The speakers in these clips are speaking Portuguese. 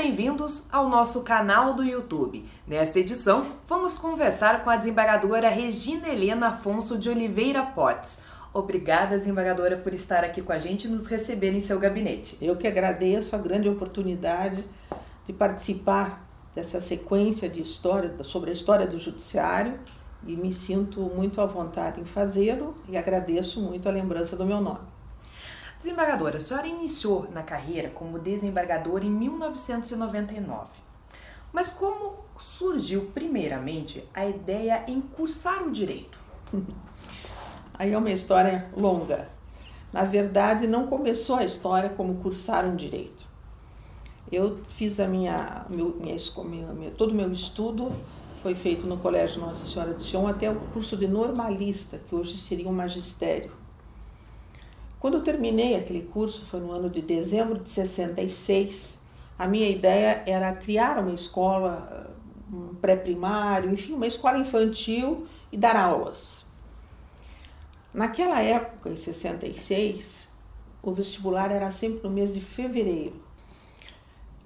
bem-vindos ao nosso canal do YouTube. Nesta edição, vamos conversar com a desembargadora Regina Helena Afonso de Oliveira Portes. Obrigada, desembargadora, por estar aqui com a gente e nos receber em seu gabinete. Eu que agradeço a grande oportunidade de participar dessa sequência de história, sobre a história do Judiciário, e me sinto muito à vontade em fazê-lo e agradeço muito a lembrança do meu nome. Desembargadora, a senhora iniciou na carreira como desembargadora em 1999. Mas como surgiu primeiramente a ideia em cursar o direito? Aí é uma história longa. Na verdade, não começou a história como cursar um direito. Eu fiz todo o meu estudo foi feito no Colégio Nossa Senhora de Sion até o curso de normalista, que hoje seria um magistério. Quando eu terminei aquele curso, foi no ano de dezembro de 66, a minha ideia era criar uma escola, um pré-primário, enfim, uma escola infantil e dar aulas. Naquela época, em 66, o vestibular era sempre no mês de fevereiro.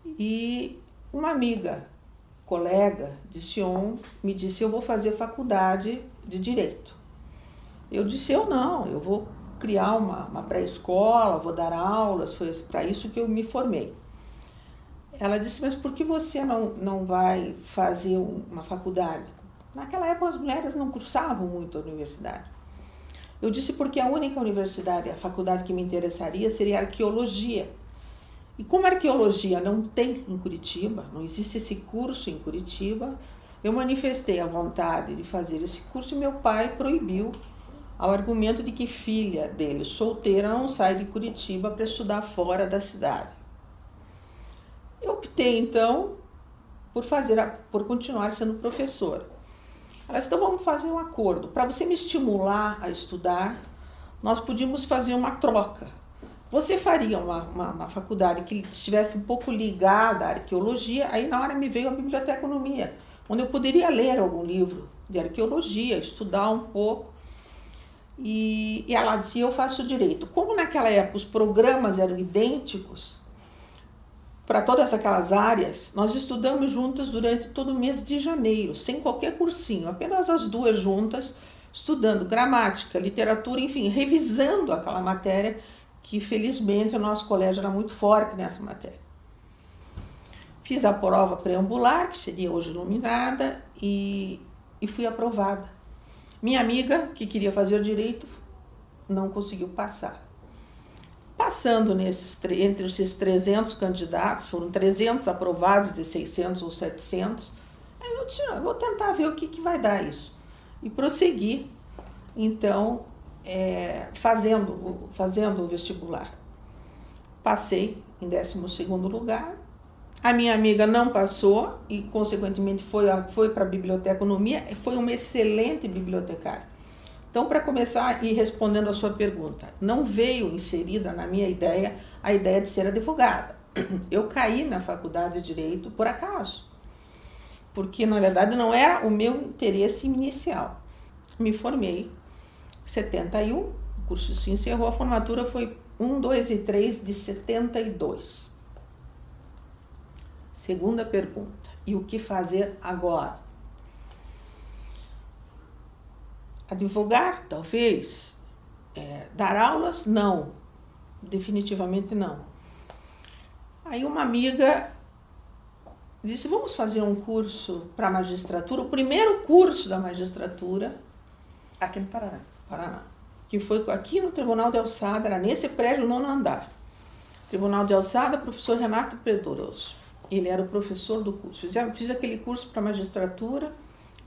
E uma amiga, colega de Sion, me disse: eu vou fazer faculdade de Direito. Eu disse: eu vou criar uma pré-escola, vou dar aulas, foi para isso que eu me formei. Ela disse: mas por que você não vai fazer uma faculdade? Naquela época as mulheres não cursavam muito a universidade. Eu disse: porque a única universidade, a faculdade que me interessaria seria arqueologia. E como arqueologia não tem em Curitiba, não existe esse curso em Curitiba, eu manifestei a vontade de fazer esse curso e meu pai proibiu, ao argumento de que filha dele, solteira, não sai de Curitiba para estudar fora da cidade. Eu optei, então, por continuar sendo professora. Ela disse: então vamos fazer um acordo. Para você me estimular a estudar, nós podíamos fazer uma troca. Você faria uma faculdade que estivesse um pouco ligada à arqueologia, aí na hora me veio a biblioteconomia, onde eu poderia ler algum livro de arqueologia, estudar um pouco. E ela disse: eu faço direito. Como naquela época os programas eram idênticos para todas aquelas áreas, nós estudamos juntas durante todo o mês de janeiro, sem qualquer cursinho, apenas as duas juntas, estudando gramática, literatura, enfim, revisando aquela matéria, que felizmente o nosso colégio era muito forte nessa matéria. Fiz a prova preambular, que seria hoje nominada, e fui aprovada. Minha amiga, que queria fazer direito, não conseguiu passar. Passando entre esses 300 candidatos, foram 300 aprovados de 600 ou 700, aí eu disse: vou tentar ver o que vai dar isso. E prossegui, então, fazendo o vestibular. Passei em 12º lugar. A minha amiga não passou e, consequentemente, foi para a biblioteconomia. Foi uma excelente bibliotecária. Então, para começar e respondendo a sua pergunta, não veio inserida na minha ideia a ideia de ser advogada. Eu caí na faculdade de Direito por acaso, porque, na verdade, não era o meu interesse inicial. Me formei em 71, o curso se encerrou, a formatura foi 1, 2 e 3 de 72. Segunda pergunta: e o que fazer agora? Advogar, talvez. Dar aulas? Não. Definitivamente não. Aí uma amiga disse: vamos fazer um curso para magistratura, o primeiro curso da magistratura. Aqui no Paraná. Que foi aqui no Tribunal de Alçada, era nesse prédio, 9º andar. Tribunal de Alçada, professor Renato Pedroso. Ele era o professor do curso. Fiz aquele curso para magistratura,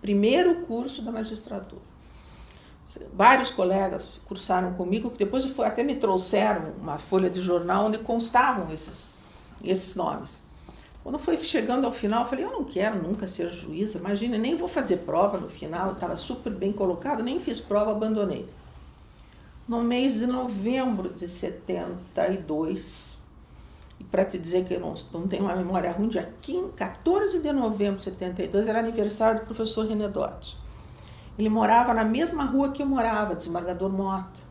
primeiro curso da magistratura. Vários colegas cursaram comigo, que depois até me trouxeram uma folha de jornal onde constavam esses nomes. Quando foi chegando ao final, eu falei: eu não quero nunca ser juíza, imagina, nem vou fazer prova no final, eu estava super bem colocada, nem fiz prova, abandonei. No mês de novembro de 72, e para te dizer que eu não tenho uma memória ruim, dia 14 de novembro de 72, era aniversário do professor René Dotti. Ele morava na mesma rua que eu morava, desembargador Mota.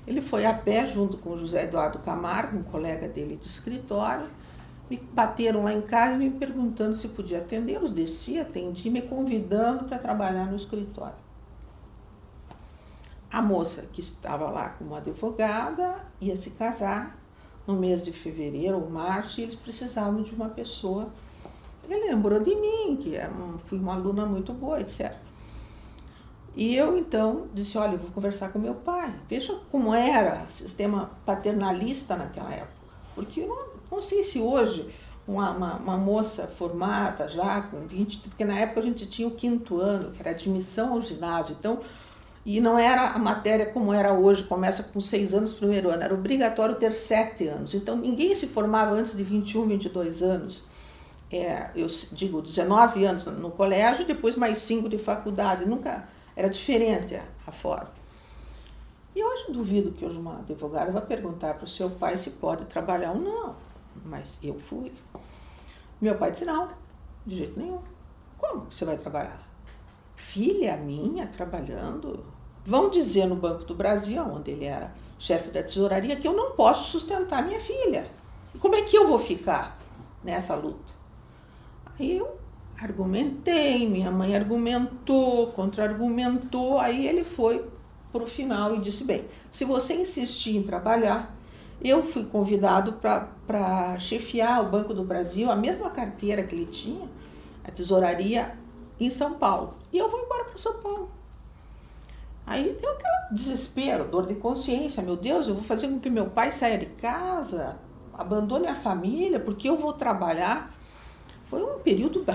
Ele foi a pé junto com o José Eduardo Camargo, um colega dele de escritório, me bateram lá em casa me perguntando se podia atendê-los. Desci, atendi, me convidando para trabalhar no escritório. A moça que estava lá como advogada ia se casar no mês de fevereiro ou março e eles precisavam de uma pessoa. Ele lembrou de mim, que fui uma aluna muito boa, etc. E eu, então, disse, olha, eu vou conversar com meu pai. Veja como era o sistema paternalista naquela época. Porque eu não sei se hoje uma moça formada já com 20... Porque na época a gente tinha o 5º ano, que era admissão ao ginásio. Então, e não era a matéria como era hoje, começa com 6 anos, 1º ano. Era obrigatório ter 7 anos. Então, ninguém se formava antes de 21, 22 anos. Eu digo, 19 anos no colégio, depois mais 5 de faculdade. Nunca... Era diferente a forma. E hoje duvido que hoje uma advogada vai perguntar para o seu pai se pode trabalhar ou não. Mas eu fui. Meu pai disse, não, de jeito nenhum. Como você vai trabalhar? Filha minha trabalhando? Vão dizer no Banco do Brasil, onde ele era chefe da tesouraria, que eu não posso sustentar minha filha. E como é que eu vou ficar nessa luta? Aí eu argumentei, minha mãe argumentou, contra-argumentou, aí ele foi para o final e disse, bem, se você insistir em trabalhar, eu fui convidado para chefiar o Banco do Brasil, a mesma carteira que ele tinha, a tesouraria, em São Paulo. E eu vou embora para São Paulo. Aí deu aquele desespero, dor de consciência, meu Deus, eu vou fazer com que meu pai saia de casa, abandone a família, porque eu vou trabalhar. Foi um período,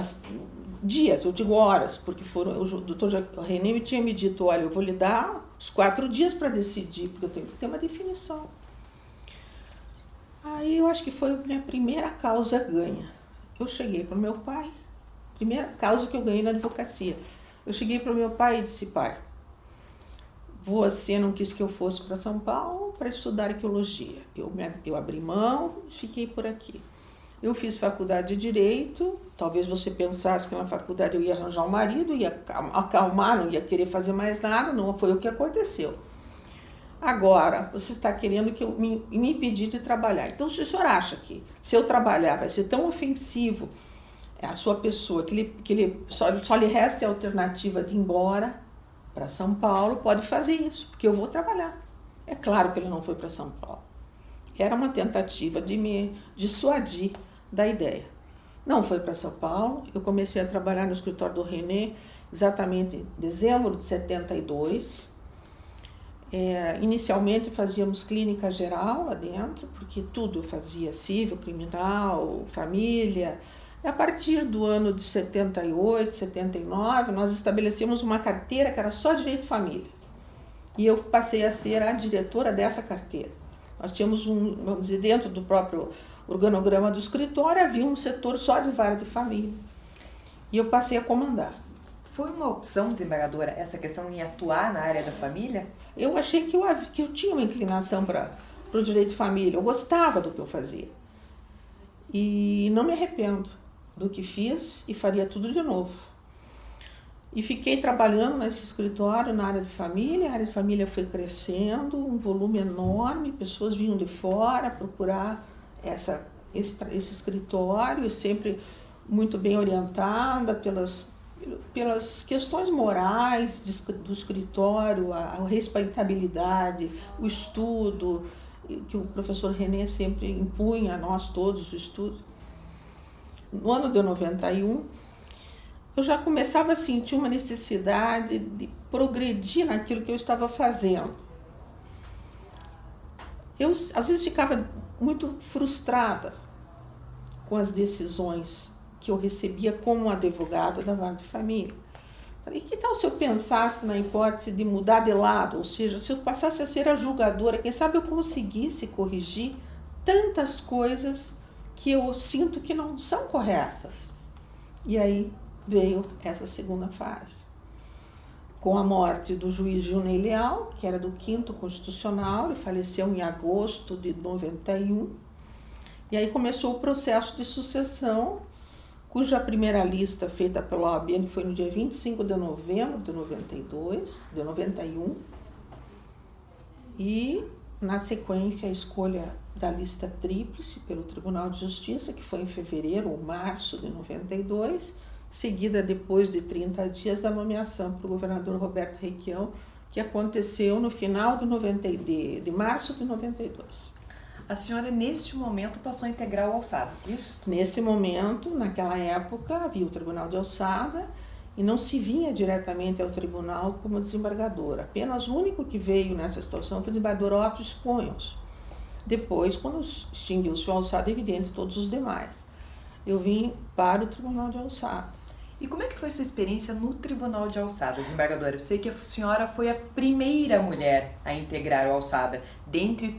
dias, eu digo horas, porque o doutor René me tinha me dito, olha, eu vou lhe dar os 4 dias para decidir, porque eu tenho que ter uma definição. Aí eu acho que foi a minha primeira causa ganha. Eu cheguei para o meu pai, primeira causa que eu ganhei na advocacia. Eu cheguei para o meu pai e disse, pai, você não quis que eu fosse para São Paulo para estudar arqueologia. Eu abri mão e fiquei por aqui. Eu fiz faculdade de Direito, talvez você pensasse que na faculdade eu ia arranjar um marido, ia acalmar, não ia querer fazer mais nada, não foi o que aconteceu. Agora, você está querendo que eu me impedir de trabalhar. Então, se o senhor acha que se eu trabalhar vai ser tão ofensivo a sua pessoa, que ele só lhe resta a alternativa de ir embora para São Paulo, pode fazer isso, porque eu vou trabalhar. É claro que ele não foi para São Paulo. Era uma tentativa de me dissuadir da ideia. Não foi para São Paulo, eu comecei a trabalhar no escritório do René exatamente em dezembro de 72. Inicialmente fazíamos clínica geral lá dentro, porque tudo fazia civil, criminal, família. E a partir do ano de 78, 79, nós estabelecemos uma carteira que era só direito de família. E eu passei a ser a diretora dessa carteira. Nós tínhamos vamos dizer, dentro do próprio organograma do escritório, havia um setor só de vara de família. E eu passei a comandar. Foi uma opção, desembargadora, essa questão em atuar na área da família? Eu achei que eu tinha uma inclinação para o direito de família. Eu gostava do que eu fazia. E não me arrependo do que fiz e faria tudo de novo. E fiquei trabalhando nesse escritório na área de família. A área de família foi crescendo, um volume enorme, pessoas vinham de fora procurar esse escritório, sempre muito bem orientada pelas questões morais do escritório, a respeitabilidade, o estudo, que o professor René sempre impunha a nós todos o estudo. No ano de 91, eu já começava a sentir uma necessidade de progredir naquilo que eu estava fazendo. Eu, às vezes, ficava muito frustrada com as decisões que eu recebia como advogada da vara de família. Falei, que tal se eu pensasse na hipótese de mudar de lado? Ou seja, se eu passasse a ser a julgadora, quem sabe eu conseguisse corrigir tantas coisas que eu sinto que não são corretas. E aí veio essa segunda fase. Com a morte do juiz Junei Leal, que era do 5º Constitucional, ele faleceu em agosto de 91. E aí começou o processo de sucessão, cuja primeira lista feita pela OAB foi no dia 25 de novembro de 91. E na sequência, a escolha da lista tríplice pelo Tribunal de Justiça, que foi em fevereiro ou março de 92, seguida depois de 30 dias da nomeação para o governador Roberto Requião, que aconteceu no final de março de 92. A senhora, neste momento, passou a integrar o Alçada, isso? Nesse momento, naquela época, havia o Tribunal de Alçada e não se vinha diretamente ao tribunal como desembargador. Apenas o único que veio nessa situação foi o desembargador Otto Esponhos. Depois, quando extinguiu-se o Alçada, evidente, todos os demais. Eu vim para o Tribunal de Alçada. E como é que foi essa experiência no Tribunal de Alçada, desembargadora? Eu sei que a senhora foi a primeira mulher a integrar o Alçada. Dentre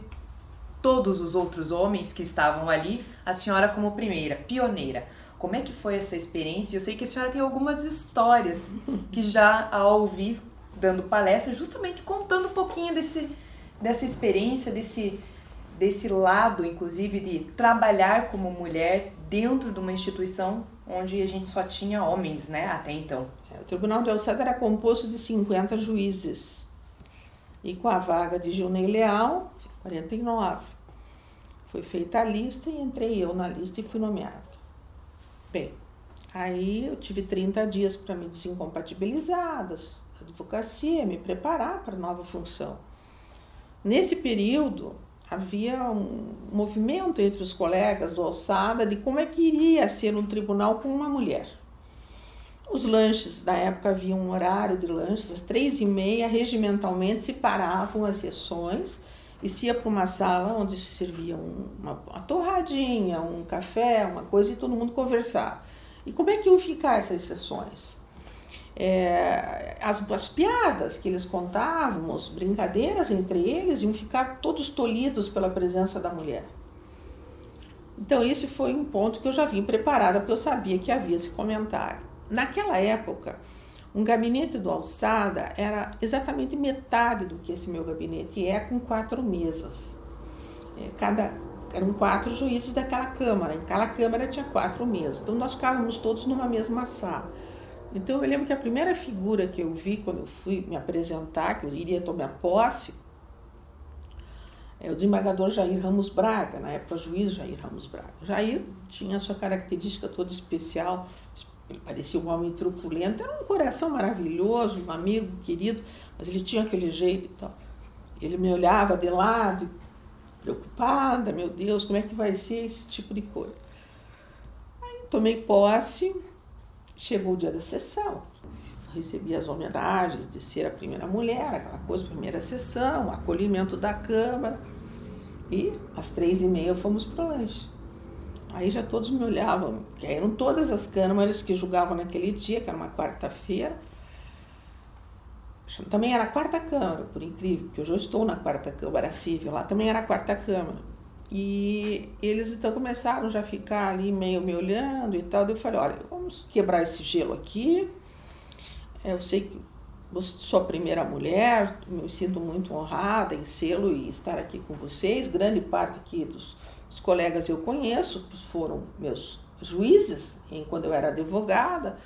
todos os outros homens que estavam ali, a senhora como primeira, pioneira. Como é que foi essa experiência? Eu sei que a senhora tem algumas histórias que já a ouvi dando palestra, justamente contando um pouquinho dessa experiência, desse lado, inclusive, de trabalhar como mulher dentro de uma instituição onde a gente só tinha homens, né, até então. O Tribunal de Alçada era composto de 50 juízes. E com a vaga de Gilney Leal, 49. Foi feita a lista e entrei eu na lista e fui nomeada. Bem, aí eu tive 30 dias para me desincompatibilizar da advocacia, me preparar para a nova função. Nesse período, havia um movimento entre os colegas do Alçada de como é que iria ser um tribunal com uma mulher. Os lanches, na época havia um horário de lanches, às 3h30, regimentalmente se paravam as sessões e se ia para uma sala onde se servia uma torradinha, um café, uma coisa, e todo mundo conversava. E como é que iam ficar essas sessões? As piadas que eles contavam, as brincadeiras entre eles, iam ficar todos tolhidos pela presença da mulher. Então esse foi um ponto que eu já vim preparada, porque eu sabia que havia esse comentário. Naquela época, um gabinete do Alçada era exatamente metade do que esse meu gabinete é, com 4 mesas. Eram 4 juízes daquela Câmara, em cada Câmara tinha 4 mesas, então nós ficávamos todos numa mesma sala. Então eu lembro que a primeira figura que eu vi quando eu fui me apresentar, que eu iria tomar posse, é o desembargador Jair Ramos Braga, na época juiz Jair Ramos Braga. O Jair tinha a sua característica toda especial, ele parecia um homem truculento, era um coração maravilhoso, um amigo querido, mas ele tinha aquele jeito e tal. Ele me olhava de lado, preocupada, meu Deus, como é que vai ser esse tipo de coisa? Aí tomei posse, chegou o dia da sessão, recebi as homenagens de ser a primeira mulher, aquela coisa, primeira sessão, acolhimento da Câmara, e às 3h30 fomos para o lanche. Aí já todos me olhavam, que eram todas as câmaras que julgavam naquele dia, que era uma quarta-feira. Também era a quarta Câmara, por incrível, que hoje eu estou na quarta Câmara Civil, lá também era a quarta Câmara. E eles então começaram já a ficar ali meio me olhando e tal. Daí eu falei, olha, vamos quebrar esse gelo aqui. Eu sei que eu sou a primeira mulher, me sinto muito honrada em sê-lo e estar aqui com vocês. Grande parte aqui dos colegas eu conheço, foram meus juízes, quando eu era advogada.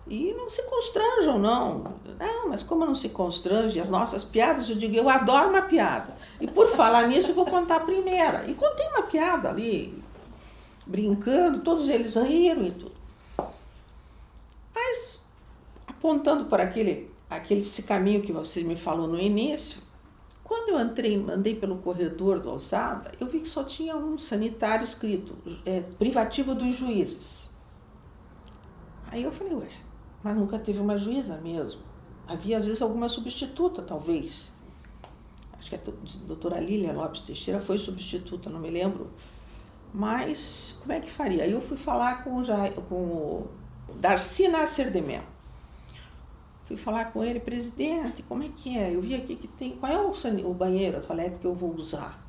E não se constranjam, não. Não, mas como não se constrange? As nossas piadas, eu digo, eu adoro uma piada. E por falar nisso, eu vou contar a primeira. E contei uma piada ali, brincando, todos eles riram e tudo. Mas, apontando para aquele caminho que você me falou no início, quando eu andei pelo corredor do Alçada, eu vi que só tinha um sanitário escrito, privativo dos juízes. Aí eu falei, ué, mas nunca teve uma juíza mesmo. Havia, às vezes, alguma substituta, talvez. Acho que a doutora Lília Lopes Teixeira foi substituta, não me lembro. Mas como é que faria? Aí eu fui falar com o Darcy Nasser de Mel. Fui falar com ele, presidente, como é que é? Eu vi aqui que tem, qual é o banheiro, a toalete que eu vou usar?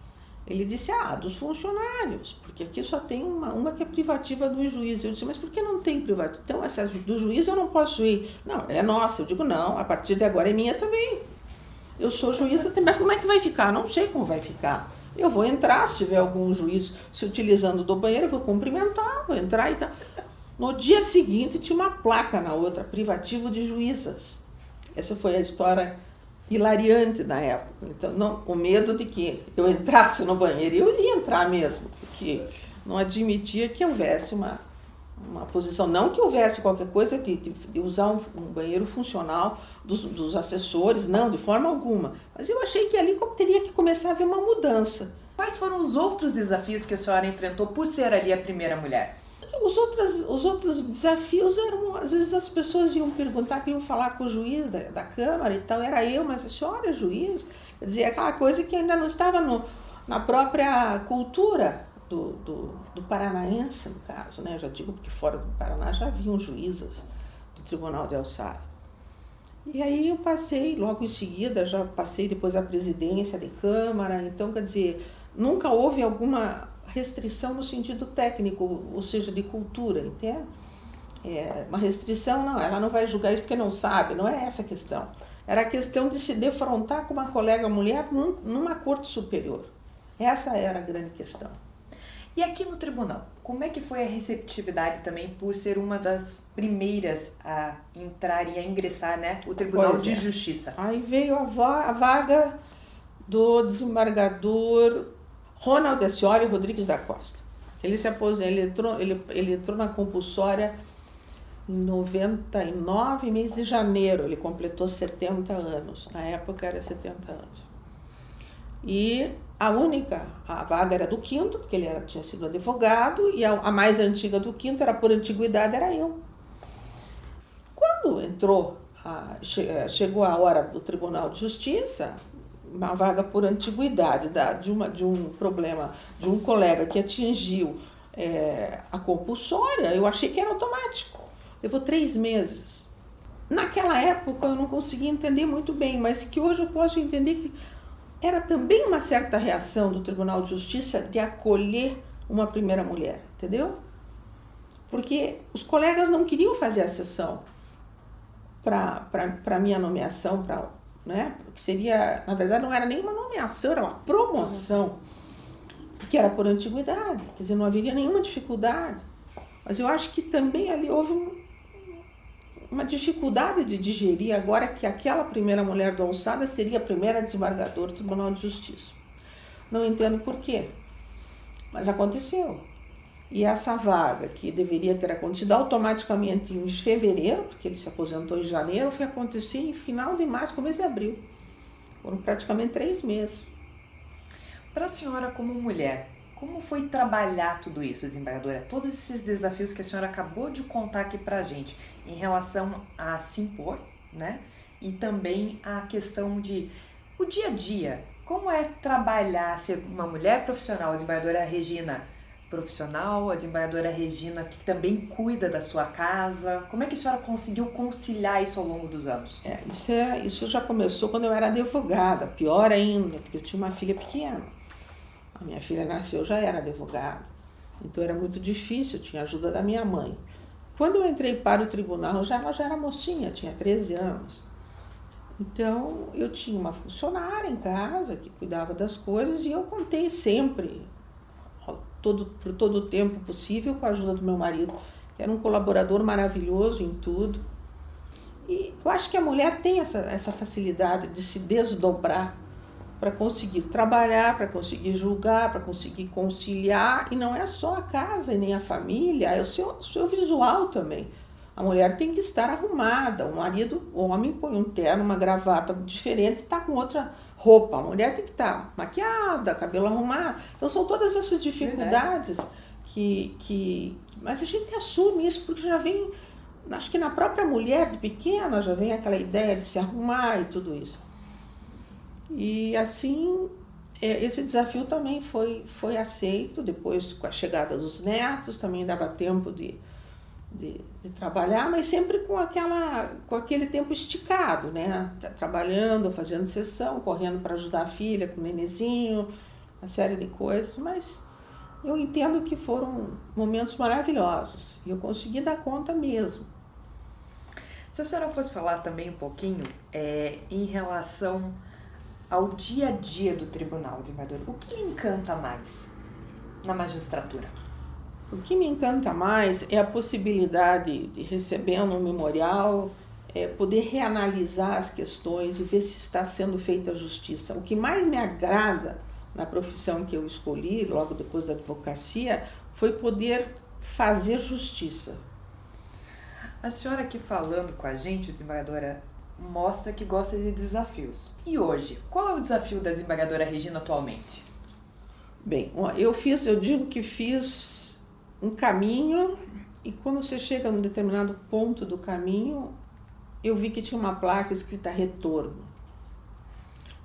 Ele disse, dos funcionários, porque aqui só tem uma que é privativa do juiz. Eu disse, mas por que não tem privativa? Então, essa do juiz eu não posso ir. Não, é nossa. Eu digo, não, a partir de agora é minha também. Eu sou juíza, mas como é que vai ficar? Não sei como vai ficar. Eu vou entrar, se tiver algum juiz se utilizando do banheiro, eu vou cumprimentar, vou entrar e tal. No dia seguinte, tinha uma placa na outra, privativo de juízas. Essa foi a história hilariante na época. Então, não, o medo de que eu entrasse no banheiro, eu ia entrar mesmo, porque não admitia que houvesse uma posição, não que houvesse qualquer coisa de usar um banheiro funcional dos assessores, não, de forma alguma. Mas eu achei que ali teria que começar a haver uma mudança. Quais foram os outros desafios que a senhora enfrentou por ser ali a primeira mulher? Os outros desafios eram, às vezes as pessoas iam perguntar, queriam falar com o juiz da Câmara e tal, era eu, mas a senhora é juiz? Quer dizer, aquela coisa que ainda não estava na própria cultura do paranaense, no caso, né? Já digo porque fora do Paraná já haviam juízas do Tribunal de Alçada. E aí eu passei, logo em seguida, já passei depois a presidência de Câmara, então, quer dizer, nunca houve alguma restrição no sentido técnico, ou seja, de cultura, entende? Uma restrição, não, ela não vai julgar isso porque não sabe, não é essa a questão. Era a questão de se defrontar com uma colega mulher numa corte superior. Essa era a grande questão. E aqui no tribunal, como é que foi a receptividade também por ser uma das primeiras a entrar e a ingressar, né, o Tribunal de Justiça? Aí veio a vaga do desembargador Ronald Ascioli Rodrigues da Costa. Ele se aposentou, ele entrou na compulsória em 99, mês de janeiro, ele completou 70 anos, na época era 70 anos. E a vaga era do quinto, porque ele tinha sido advogado, e a mais antiga do quinto, era por antiguidade, era eu. Quando chegou a hora do Tribunal de Justiça, uma vaga por antiguidade de um problema de um colega que atingiu a compulsória, eu achei que era automático. Levou 3 meses. Naquela época eu não conseguia entender muito bem, mas que hoje eu posso entender que era também uma certa reação do Tribunal de Justiça de acolher uma primeira mulher, entendeu? Porque os colegas não queriam fazer a sessão para minha nomeação, né? Porque seria, na verdade, não era nenhuma nomeação, era uma promoção, que era por antiguidade, quer dizer, não haveria nenhuma dificuldade. Mas eu acho que também ali houve uma dificuldade de digerir agora que aquela primeira mulher do Alçada seria a primeira desembargadora do Tribunal de Justiça. Não entendo por quê, mas aconteceu. E essa vaga, que deveria ter acontecido automaticamente em fevereiro, porque ele se aposentou em janeiro, foi acontecer em final de março, começo de abril. Foram praticamente 3 meses. Para a senhora como mulher, como foi trabalhar tudo isso, desembargadora? Todos esses desafios que a senhora acabou de contar aqui para a gente, em relação a se impor, né? E também a questão de o dia a dia. Como é trabalhar, ser uma mulher profissional, a desembargadora Regina profissional, a desembargadora Regina que também cuida da sua casa? Como é que a senhora conseguiu conciliar isso ao longo dos anos? Isso já começou quando eu era advogada, pior ainda, porque eu tinha uma filha pequena. A minha filha nasceu, eu já era advogada, então era muito difícil, eu tinha a ajuda da minha mãe. Quando eu entrei para o tribunal, ela já era mocinha, tinha 13 anos. Então, eu tinha uma funcionária em casa que cuidava das coisas e eu contei sempre, por todo o tempo possível, com a ajuda do meu marido, que era um colaborador maravilhoso em tudo. E eu acho que a mulher tem essa facilidade de se desdobrar para conseguir trabalhar, para conseguir julgar, para conseguir conciliar, e não é só a casa e nem a família, é o seu visual também. A mulher tem que estar arrumada, o homem põe um terno, uma gravata diferente, está com outra roupa, a mulher tem que estar maquiada, cabelo arrumado. Então são todas essas dificuldades mas a gente assume isso porque já vem, acho que na própria mulher de pequena já vem aquela ideia de se arrumar e tudo isso. E assim, esse desafio também foi aceito, depois com a chegada dos netos, também dava tempo de trabalhar, mas sempre com aquele tempo esticado, né? Trabalhando, fazendo sessão, correndo para ajudar a filha com o nenezinho, uma série de coisas, mas eu entendo que foram momentos maravilhosos e eu consegui dar conta mesmo. Se a senhora fosse falar também um pouquinho em relação ao dia a dia do tribunal, desembargadora, o que lhe encanta mais na magistratura? O que me encanta mais é a possibilidade de receber um memorial, poder reanalisar as questões e ver se está sendo feita a justiça. O que mais me agrada na profissão que eu escolhi, logo depois da advocacia, foi poder fazer justiça. A senhora aqui falando com a gente, desembargadora, mostra que gosta de desafios. E hoje, qual é o desafio da desembargadora Regina atualmente? Bem, eu digo que fiz um caminho, e quando você chega num determinado ponto do caminho, eu vi que tinha uma placa escrita retorno.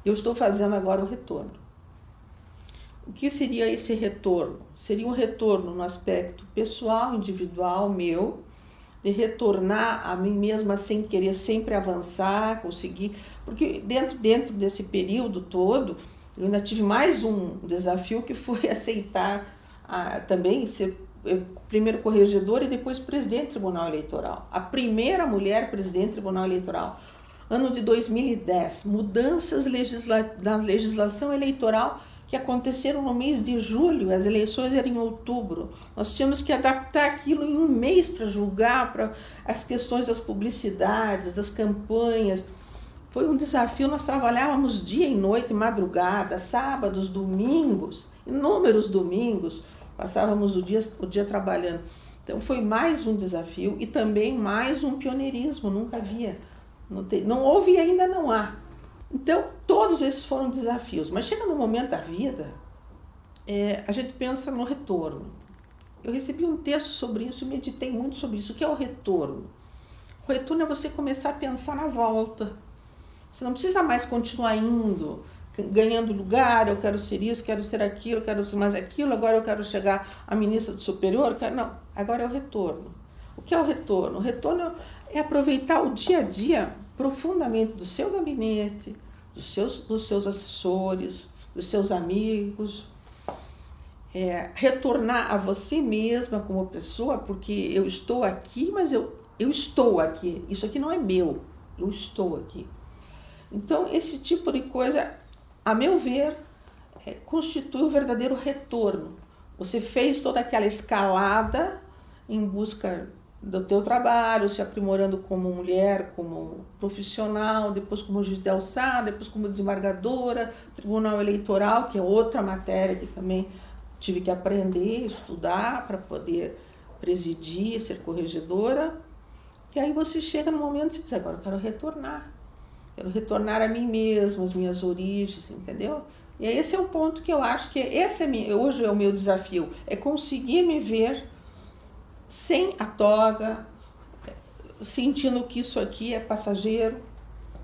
Eu estou fazendo agora o retorno. O que seria esse retorno? Seria um retorno no aspecto pessoal, individual, meu, de retornar a mim mesma sem querer sempre avançar, conseguir... Porque dentro desse período todo, eu ainda tive mais um desafio, que foi aceitar também ser primeiro corregedora e depois presidente do Tribunal Eleitoral. A primeira mulher presidente do Tribunal Eleitoral. Ano de 2010, mudanças na legislação eleitoral que aconteceram no mês de julho, as eleições eram em outubro. Nós tínhamos que adaptar aquilo em um mês para julgar, para as questões das publicidades, das campanhas. Foi um desafio, nós trabalhávamos dia e noite, madrugada, sábados, domingos, inúmeros domingos, passávamos o dia trabalhando. Então foi mais um desafio e também mais um pioneirismo, nunca havia. Não houve e ainda não há. Então todos esses foram desafios, mas chega no momento da vida, a gente pensa no retorno. Eu recebi um texto sobre isso e meditei muito sobre isso. O que é o retorno? O retorno é você começar a pensar na volta. Você não precisa mais continuar indo, ganhando lugar, eu quero ser isso, quero ser aquilo, quero ser mais aquilo, agora eu quero chegar a ministra do superior, não, agora é o retorno. O que é o retorno? O retorno é aproveitar o dia a dia profundamente do seu gabinete, dos seus assessores, dos seus amigos, retornar a você mesma como pessoa, porque eu estou aqui, mas eu estou aqui, isso aqui não é meu, eu estou aqui. Então, esse tipo de coisa, a meu ver, constitui o verdadeiro retorno. Você fez toda aquela escalada em busca do teu trabalho, se aprimorando como mulher, como profissional, depois como juiz de alçada, depois como desembargadora, Tribunal Eleitoral, que é outra matéria que também tive que aprender, estudar para poder presidir, ser corregedora. E aí você chega no momento e diz, agora eu quero retornar. Quero retornar a mim mesma, as minhas origens, entendeu? E esse é o ponto que eu acho que hoje é o meu desafio, é conseguir me ver sem a toga, sentindo que isso aqui é passageiro,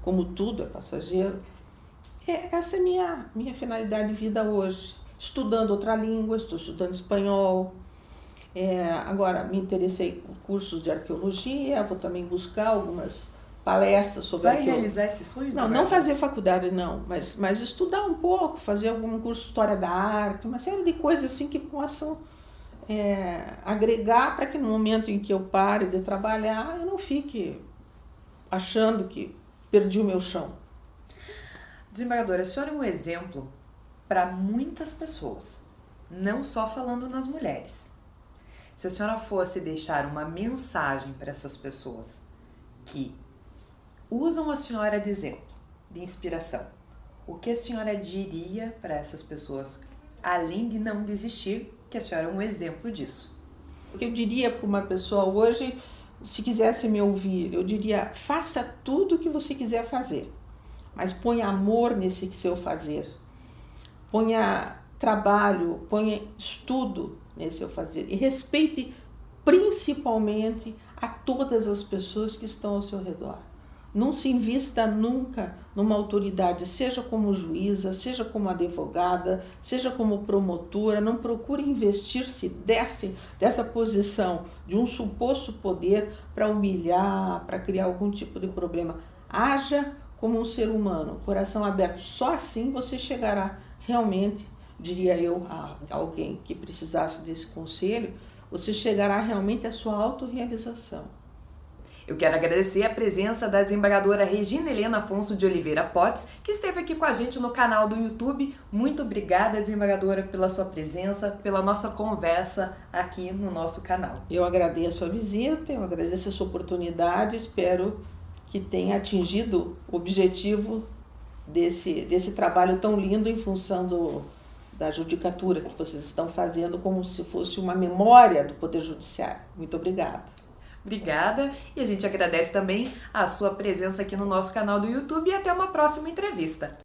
como tudo é passageiro. Essa é a minha finalidade de vida hoje. Estudando outra língua, estou estudando espanhol. Agora me interessei por cursos de arqueologia, vou também buscar algumas palestras sobre arqueologia. Vai realizar esse sonho? Não fazer faculdade não, mas estudar um pouco, fazer algum curso de história da arte, uma série de coisas assim que possam agregar para que no momento em que eu pare de trabalhar, eu não fique achando que perdi o meu chão. Desembargadora, a senhora é um exemplo para muitas pessoas, não só falando nas mulheres. Se a senhora fosse deixar uma mensagem para essas pessoas que usam a senhora de exemplo, de inspiração, o que a senhora diria para essas pessoas, além de não desistir, que a senhora é um exemplo disso? O que eu diria para uma pessoa hoje, se quisesse me ouvir, eu diria, faça tudo o que você quiser fazer, mas ponha amor nesse seu fazer, ponha trabalho, ponha estudo nesse seu fazer e respeite principalmente a todas as pessoas que estão ao seu redor. Não se invista nunca numa autoridade, seja como juíza, seja como advogada, seja como promotora. Não procure investir-se dessa posição de um suposto poder para humilhar, para criar algum tipo de problema. Haja como um ser humano, coração aberto. Só assim você chegará realmente, diria eu, a alguém que precisasse desse conselho, você chegará realmente à sua autorrealização. Eu quero agradecer a presença da desembargadora Regina Helena Afonso de Oliveira Potts, que esteve aqui com a gente no canal do YouTube. Muito obrigada, desembargadora, pela sua presença, pela nossa conversa aqui no nosso canal. Eu agradeço a visita, eu agradeço essa oportunidade, espero que tenha atingido o objetivo desse trabalho tão lindo em função da judicatura que vocês estão fazendo, como se fosse uma memória do Poder Judiciário. Muito obrigada. Obrigada, e a gente agradece também a sua presença aqui no nosso canal do YouTube e até uma próxima entrevista.